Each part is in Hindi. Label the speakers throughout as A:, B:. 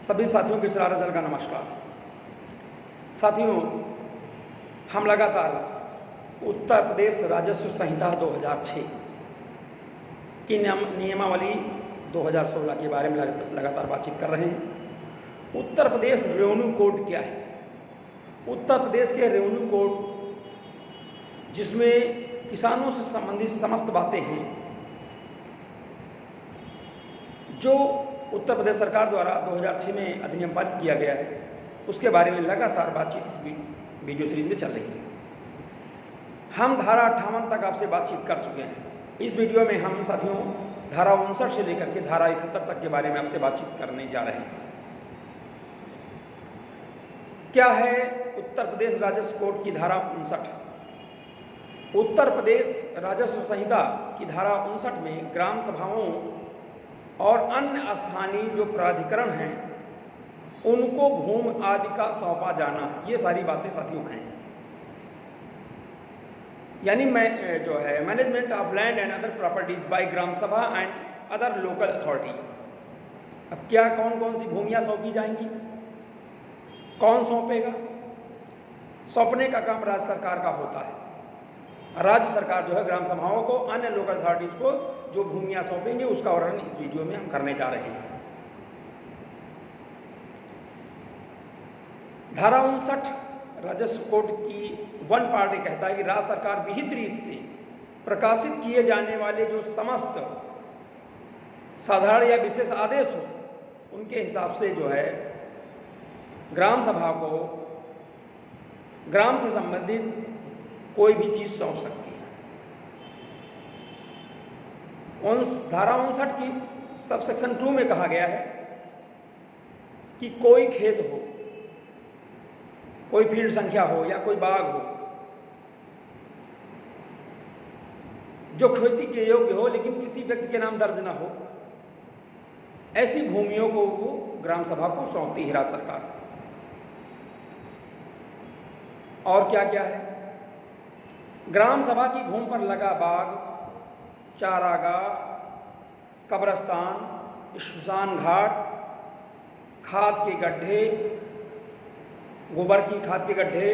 A: सभी साथियों को शरारत जल का नमस्कार। साथियों, हम लगातार उत्तर प्रदेश राजस्व संहिता 2006 की नियमावली 2016 के बारे में लगातार बातचीत कर रहे हैं। उत्तर प्रदेश रेवेन्यू कोड क्या है? उत्तर प्रदेश के रेवेन्यू कोड जिसमें किसानों से संबंधित समस्त बातें हैं, जो उत्तर प्रदेश सरकार द्वारा 2006 में अधिनियम पारित किया गया है, उसके बारे में लगातार बातचीत इस वीडियो सीरीज में चल रही है। हम धारा 58 तक आपसे बातचीत कर चुके हैं। इस वीडियो में हम साथियों धारा 59 से लेकर के धारा 71 तक के बारे में आपसे बातचीत करने जा रहे हैं। क्या है उत्तर प्रदेश राजस्व कोड की धारा 59? उत्तर प्रदेश राजस्व संहिता की धारा 59 में ग्राम सभाओं और अन्य स्थानीय जो प्राधिकरण हैं उनको भूमि आदि का सौंपा जाना, ये सारी बातें साथियों हैं। यानी जो है management of land and other properties by gram sabha and other local authority. अब क्या कौन कौन सी भूमियां सौंपी जाएंगी, कौन सौंपेगा? सौंपने का काम राज्य सरकार का होता है। राज्य सरकार जो है ग्राम सभाओं को, अन्य लोकल अथॉरिटीज को जो भूमियां सौंपेंगे उसका वर्णन इस वीडियो में हम करने जा रहे हैं। धारा 59 राजस्व कोड की वन पार्ट कहता है कि राज्य सरकार विहित रीत से प्रकाशित किए जाने वाले जो समस्त साधारण या विशेष आदेश हो, उनके हिसाब से जो है ग्राम सभा को ग्राम से संबंधित कोई भी चीज सौंप सकती है। धारा 59 की सबसेक्शन 2 में कहा गया है कि कोई खेत हो, कोई फील्ड संख्या हो या कोई बाग हो जो खेती के योग्य हो लेकिन किसी व्यक्ति के नाम दर्ज ना हो, ऐसी भूमियों को वो ग्राम सभा को सौंपती है राज्य सरकार। और क्या क्या है? ग्राम सभा की भूमि पर लगा बाग, चारागाह, कब्रस्तान, श्मशान घाट, खाद के गड्ढे, गोबर की खाद के गड्ढे,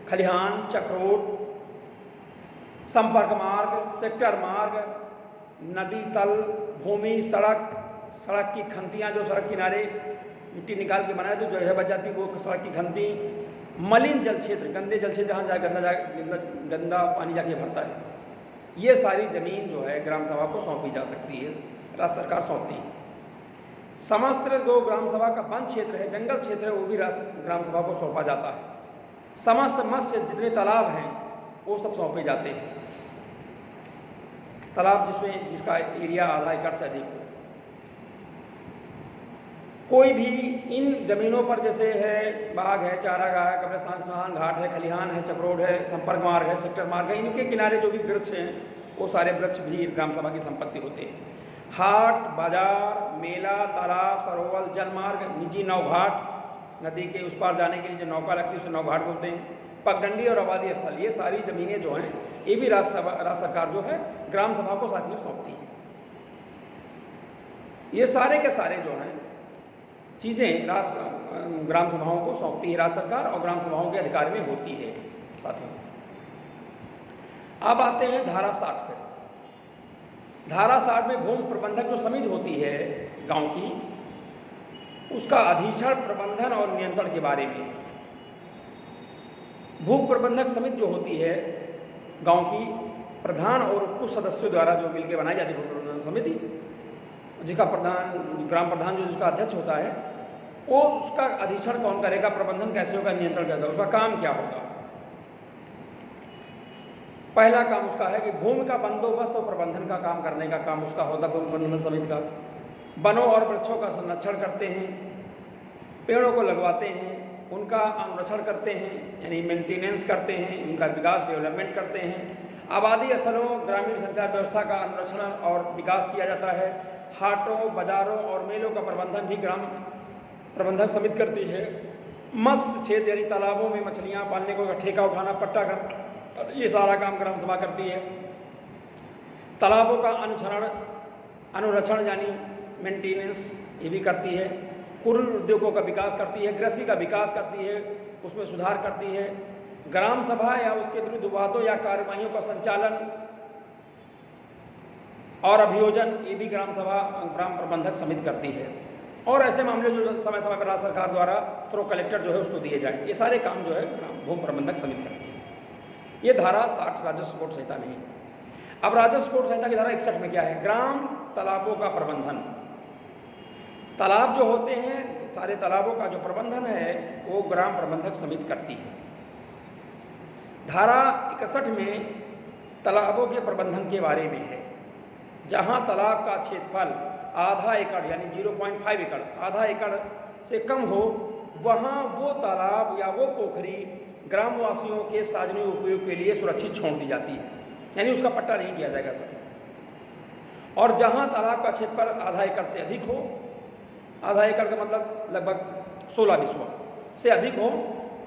A: खलिहान, चक्रोट, संपर्क मार्ग, सेक्टर मार्ग, नदी तल, भूमि, सड़क की खंतियां जो सड़क किनारे मिट्टी निकाल के बनाए तो जो है बच जाती वो सड़क की खंती, मलिन जल क्षेत्र, गंदे जल क्षेत्र जहाँ गंदा पानी जाके भरता है, ये सारी जमीन जो है ग्राम सभा को सौंपी जा सकती है, राज्य सरकार सौंपती है। समस्त जो ग्राम सभा का वन क्षेत्र है, जंगल क्षेत्र है, वो भी ग्राम सभा को सौंपा जाता है। समस्त मत्स्य जितने तालाब हैं वो सब सौंपे जाते हैं। तालाब जिसका एरिया आधा एकड़ से अधिक हो, कोई भी इन जमीनों पर जैसे है बाग है, चारागाह है, कब्रिस्तान, स्मशान घाट है, खलिहान है, चक्रोड है, संपर्क मार्ग है, सेक्टर मार्ग है, इनके किनारे जो भी वृक्ष हैं वो सारे वृक्ष भी ग्राम सभा की संपत्ति होते हैं। हाट, बाजार, मेला, तालाब, सरोवर, जलमार्ग, निजी नौघाट, नदी के उस पार जाने के लिए जो नौका लगती है उसे नौघाट बोलते हैं, पगडंडी और आबादी स्थल, ये सारी जमीनें जो हैं ये भी राज्य सरकार जो है ग्राम सभा को साथियों सौंपती है। ये सारे के सारे जो हैं चीज़ें ग्राम सभाओं को सौंपती है राज्य सरकार और ग्राम सभाओं के अधिकार में होती है साथियों। अब आते हैं धारा 60 पर। धारा 60 में भूमि प्रबंधक जो समिति होती है गांव की, उसका अधीक्षण, प्रबंधन और नियंत्रण के बारे में। भू प्रबंधक समिति जो होती है गांव की, प्रधान और कुछ सदस्यों द्वारा जो मिलकर बनाई जाती है भू प्रबंधन समिति, जिसका ग्राम प्रधान जो जिसका अध्यक्ष होता है, वो उसका अधीक्षण कौन करेगा, प्रबंधन कैसे होगा, नियंत्रण कैसे होगा, उसका काम क्या होगा? पहला काम उसका है कि भूमि का बंदोबस्त और प्रबंधन का काम करने का काम उसका होता है भूमि प्रबंधन समिति का। वनों और वृक्षों का संरक्षण करते हैं, पेड़ों को लगवाते हैं, उनका अनुरक्षण करते हैं यानी मेंटेनेंस करते हैं, उनका विकास डेवलपमेंट करते हैं। आबादी स्थलों, ग्रामीण संचार व्यवस्था का अनुरक्षण और विकास किया जाता है। हाटों, बाजारों और मेलों का प्रबंधन भी ग्राम प्रबंधन समिति करती है। मत्स्य क्षेत्र यानी तालाबों में मछलियाँ पालने को ठेका उठाना, पट्टा कर, ये सारा काम ग्राम सभा करती है। तालाबों का अनुरक्षण यानी मेंटेनेंस ये भी करती है। कुटीर उद्योगों का विकास करती है, कृषि का विकास करती है, उसमें सुधार करती है। ग्राम सभा या उसके विरुद्ध वादों या कार्यवाहियों का संचालन और अभियोजन ये भी ग्राम प्रबंधक समिति करती है। और ऐसे मामले जो समय समय पर राज्य सरकार द्वारा थ्रू कलेक्टर जो है उसको दिए जाए, ये सारे काम जो है ग्राम भूमि प्रबंधक समिति करती है। ये धारा 60 राजस्व कोड संहिता में है। अब राजस्व कोड संहिता की धारा 61 में क्या है? ग्राम तालाबों का प्रबंधन। तालाब जो होते हैं, सारे तालाबों का जो प्रबंधन है वो ग्राम प्रबंधक समिति करती है। धारा 61 में तालाबों के प्रबंधन के बारे में है। जहां तालाब का क्षेत्रफल आधा एकड़ यानी 0.5 एकड़, आधा एकड़ से कम हो, वहां वो तालाब या वो पोखरी ग्रामवासियों के सार्वजनिक उपयोग के लिए सुरक्षित छोड़ दी जाती है, यानी उसका पट्टा नहीं किया जाएगा साथी। और जहां तालाब का क्षेत्रफल आधा एकड़ से अधिक हो, आधा एकड़ का मतलब लगभग 16 बिस्वा से अधिक हो,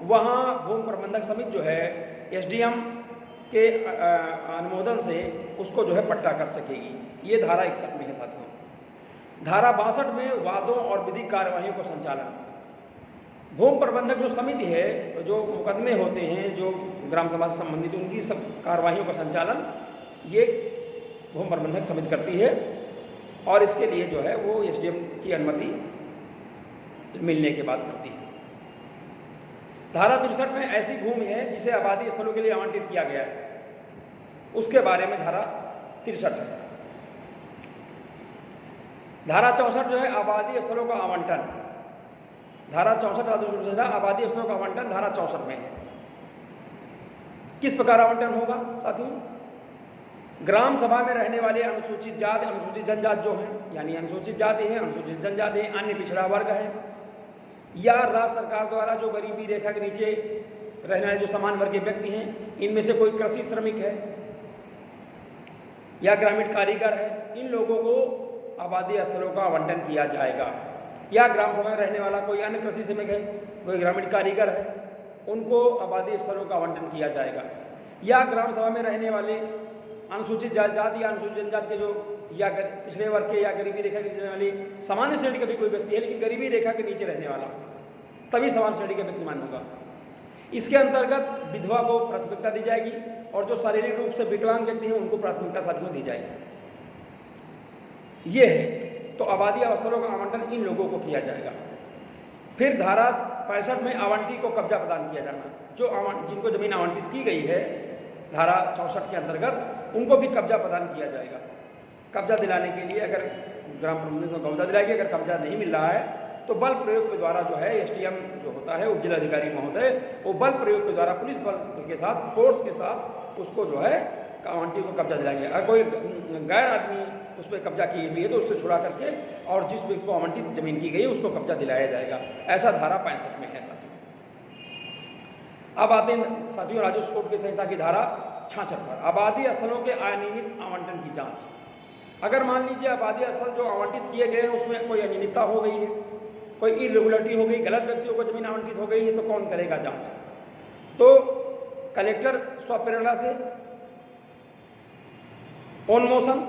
A: वहां भूमि प्रबंधक समिति जो है एसडीएम के अनुमोदन से उसको जो है पट्टा कर सकेगी। ये धारा 61 में है साथियों। धारा 62 में वादों और विधिक कार्यवाहियों का संचालन। भूमि प्रबंधक जो समिति है, जो मुकदमे होते हैं जो ग्राम सभा से संबंधित, उनकी सब कार्यवाहियों का संचालन ये भूमि प्रबंधक समिति करती है। और इसके लिए जो है वो एसडीएम की अनुमति मिलने के बाद करती है। धारा 63 में ऐसी भूमि है जिसे आबादी स्थलों के लिए आवंटित किया गया है, उसके बारे में धारा 63 है। धारा 64 जो है आबादी स्थलों का आवंटन। धारा 64 राजस्व संहिता आबादी स्थलों का आवंटन धारा 64 में है। किस प्रकार आवंटन होगा साथियों? ग्राम सभा में रहने वाले अनुसूचित जाति, अनुसूचित जनजाति जो हैं, यानी अनुसूचित जाति है, अनुसूचित जनजाति है, अन्य पिछड़ा वर्ग है, या राज्य सरकार द्वारा जो गरीबी रेखा के नीचे रहने वाले जो समान वर्ग के व्यक्ति हैं, इनमें से कोई कृषि श्रमिक है या ग्रामीण कारीगर है, इन लोगों को आबादी स्थलों का आवंटन किया जाएगा। या ग्राम सभा में रहने वाला कोई अन्य कृषि श्रमिक है, कोई ग्रामीण कारीगर है, उनको आबादी स्थलों का आवंटन किया जाएगा। या ग्राम सभा में रहने वाले अनुसूचित जाति या अनुसूचित जनजाति के जो या पिछड़े वर्ग के या गरीबी रेखा के नीचे रहने वाली सामान्य श्रेणी का भी कोई व्यक्ति है, लेकिन गरीबी रेखा के नीचे रहने वाला, तभी सामान्य श्रेणी का व्यक्ति मान होगा। इसके अंतर्गत विधवा को प्राथमिकता दी जाएगी और जो शारीरिक रूप से विकलांग व्यक्ति हैं उनको प्राथमिकता साथियों दी जाएगी। ये है तो आबादी स्थलों का आवंटन इन लोगों को किया जाएगा। फिर धारा 65 में आवंटी को कब्जा प्रदान किया जाना। जो जिनको जमीन आवंटित की गई है धारा 64 के अंतर्गत, उनको भी कब्जा प्रदान किया जाएगा। कब्जा दिलाने के लिए अगर ग्राम प्रबंधक को कब्जा दिलाएगी, अगर कब्जा नहीं मिल रहा है तो बल प्रयोग के द्वारा जो है एसडीएम जो होता है, उप जिलाधिकारी महोदय, वो बल प्रयोग के द्वारा पुलिस बल के साथ, फोर्स के साथ उसको जो है आवंटी को कब्जा दिलाएंगे। अगर कोई गैर आदमी उस पर कब्जा की हुई है तो उससे छुड़ा करके और जिस व्यक्ति को आवंटित जमीन की गई है उसको कब्जा दिलाया जाएगा। ऐसा धारा 65 में है साथियों। अब आते हैं साथियों राजस्व कोड की संहिता की धारा 66 पर, आबादी स्थलों के अनियमित आवंटन की जांच। अगर मान लीजिए आबादी स्थल जो आवंटित किए गए हैं उसमें कोई अनियमितता हो गई है, कोई इरेगुलरिटी हो गई, गलत व्यक्तियों को जमीन आवंटित हो गई है, तो कौन करेगा जांच? तो कलेक्टर स्वप्रेरणा से ऑन मोशन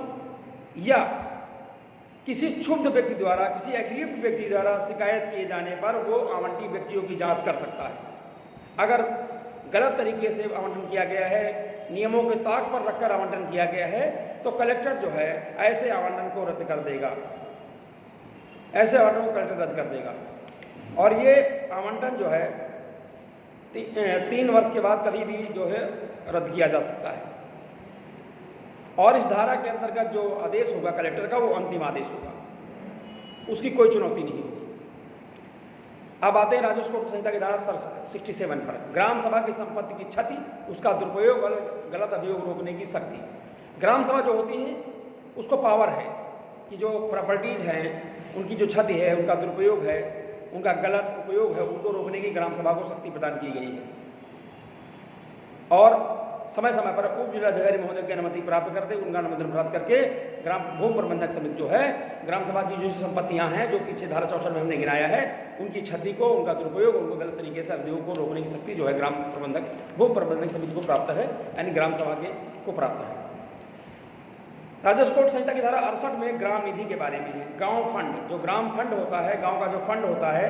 A: या किसी क्षुब्ध व्यक्ति द्वारा, किसी एग्रीव्ड व्यक्ति द्वारा शिकायत किए जाने पर वो आवंटी व्यक्तियों की जांच कर सकता है। अगर गलत तरीके से आवंटन किया गया है, नियमों के ताक पर रखकर आवंटन किया गया है, तो कलेक्टर जो है ऐसे आवंटन को रद्द कर देगा, ऐसे आवंटन को कलेक्टर रद्द कर देगा। और ये आवंटन जो है 3 वर्ष के बाद कभी भी जो है रद्द किया जा सकता है। और इस धारा के अंतर्गत जो आदेश होगा कलेक्टर का वो अंतिम आदेश होगा, उसकी कोई चुनौती नहीं होगी। अब आते हैं राजस्व कोड संहिता की धारा 67 पर, ग्राम सभा की संपत्ति की क्षति, उसका दुरुपयोग और गलत अभियोग रोकने की शक्ति। ग्राम सभा जो होती है उसको पावर है कि जो प्रॉपर्टीज हैं उनकी जो क्षति है, उनका दुरुपयोग है, उनका गलत उपयोग है, उनको रोकने की ग्राम सभा को शक्ति प्रदान की गई है। और समय समय पर उप जिलाधिकारी महोदय की अनुमति प्राप्त करते, उनका अनुमोदन प्राप्त करके ग्राम भूमि प्रबंधक समिति जो है ग्राम सभा की जो संपत्तियां हैं जो पीछे धारा 64 में हमने गिनाया है, उनकी क्षति को, उनका दुरुपयोग, उनको गलत तरीके से अभियोग को रोकने की शक्ति जो है ग्राम प्रबंधक, भूमि प्रबंधक समिति को प्राप्त है, यानी ग्राम सभा को प्राप्त है। राजस्व कोड संहिता की धारा 68 में ग्राम निधि के बारे में है। गांव फंड, जो ग्राम फंड होता है, गांव का जो फंड होता है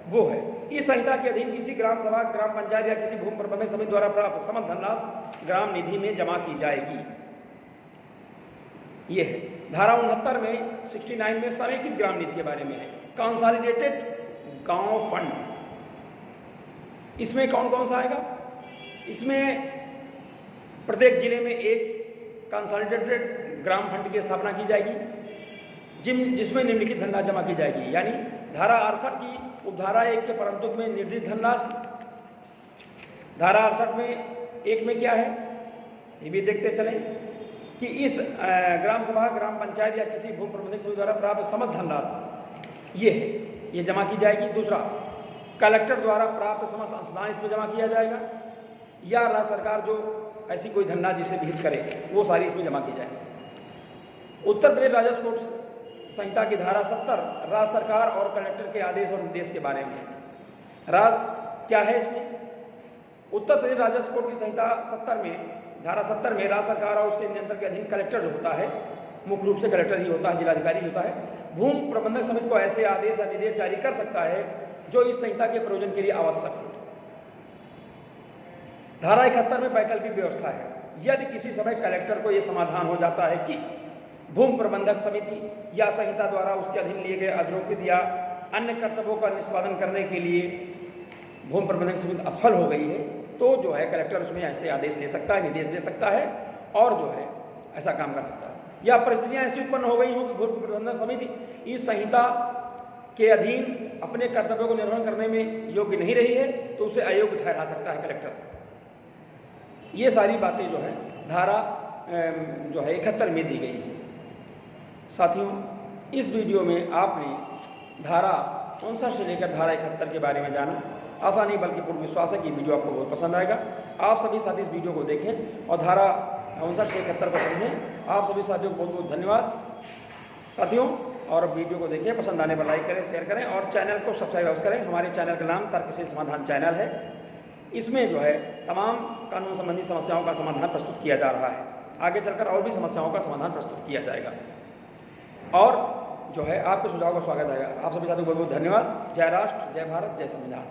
A: वो है। इस संहिता के अधीन किसी ग्राम सभा, ग्राम पंचायत या किसी भूमि प्रबंधक समिति द्वारा प्राप्त समस्त धनराशि ग्राम निधि में जमा की जाएगी। ये है। धारा 69 में 69 में समेकित ग्राम निधि के बारे में है। कंसोलिडेटेड गांव फंड, इसमें कौन कौन सा आएगा? इसमें प्रत्येक जिले में एक कंसोलिडेटेड ग्राम फंड की स्थापना की जाएगी, जिसमें निम्नलिखित धनराशि जमा की जाएगी। यानी धारा 68 की उपधारा 1 के परंतुक में निर्दिष्ट धनराशि, धारा 68 में 1 में क्या है ये भी देखते चलें कि इस ग्राम सभा, ग्राम पंचायत या किसी भूमि प्रबंधक समिति द्वारा प्राप्त समस्त धनराशि ये है, ये जमा की जाएगी। दूसरा, कलेक्टर द्वारा प्राप्त समस्त अंशदान इसमें जमा किया जाएगा, या राज्य सरकार जो ऐसी कोई धनराशि जिसे विहित करे वो सारी इसमें जमा की जाएगी। उत्तर प्रदेश राजस्व कोड संहिता की धारा 70 राज्य सरकार और कलेक्टर के आदेश और निर्देश के बारे में। क्या है इसमें? उत्तर प्रदेश राजस्व कोड की संहिता 70 में, धारा 70 में राज्य सरकार और उसके नियंत्रण के अधीन कलेक्टर जो होता है, मुख्य रूप से कलेक्टर ही होता है, जिलाधिकारी होता है, भूमि प्रबंधक समिति को ऐसे आदेश या निर्देश जारी कर सकता है जो इस संहिता के प्रयोजन के लिए आवश्यक हो। धारा 71 में वैकल्पिक व्यवस्था है। यदि किसी समय कलेक्टर को यह समाधान हो जाता है कि भूमि प्रबंधक समिति या संहिता द्वारा उसके अधीन लिए गए आरोपित या अन्य कर्तव्यों का निष्पादन करने के लिए भूमि प्रबंधक समिति असफल हो गई है, तो जो है कलेक्टर उसमें ऐसे आदेश ले सकता है, निर्देश दे सकता है और जो है ऐसा काम कर सकता है। या परिस्थितियां ऐसी उत्पन्न हो गई हो कि भूमि प्रबंधक समिति इस संहिता के अधीन अपने कर्तव्यों को निर्वहन करने में योग्य नहीं रही है, तो उसे अयोग्य ठहरा सकता है कलेक्टर। ये सारी बातें जो है धारा जो है 71 में दी गई है। साथियों, इस वीडियो में आपने धारा 59 से लेकर धारा 71 के बारे में जाना। आशा नहीं बल्कि पूर्ण विश्वास है कि वीडियो आपको बहुत पसंद आएगा। आप सभी साथी इस वीडियो को देखें और धारा 59 से 71 को समझें। आप सभी साथियों को बहुत बहुत धन्यवाद साथियों, और वीडियो को देखें, पसंद आने पर लाइक करें, शेयर करें और चैनल को सब्सक्राइब करें। हमारे चैनल का नाम तर्कशील समाधान चैनल है। इसमें जो है तमाम कानून संबंधी समस्याओं का समाधान प्रस्तुत किया जा रहा है। आगे चलकर और भी समस्याओं का समाधान प्रस्तुत किया जाएगा और जो है आपके सुझाव का स्वागत रहेगा। आप सभी साथियों को बहुत बहुत धन्यवाद। जय राष्ट्र, जय भारत, जय संविधान।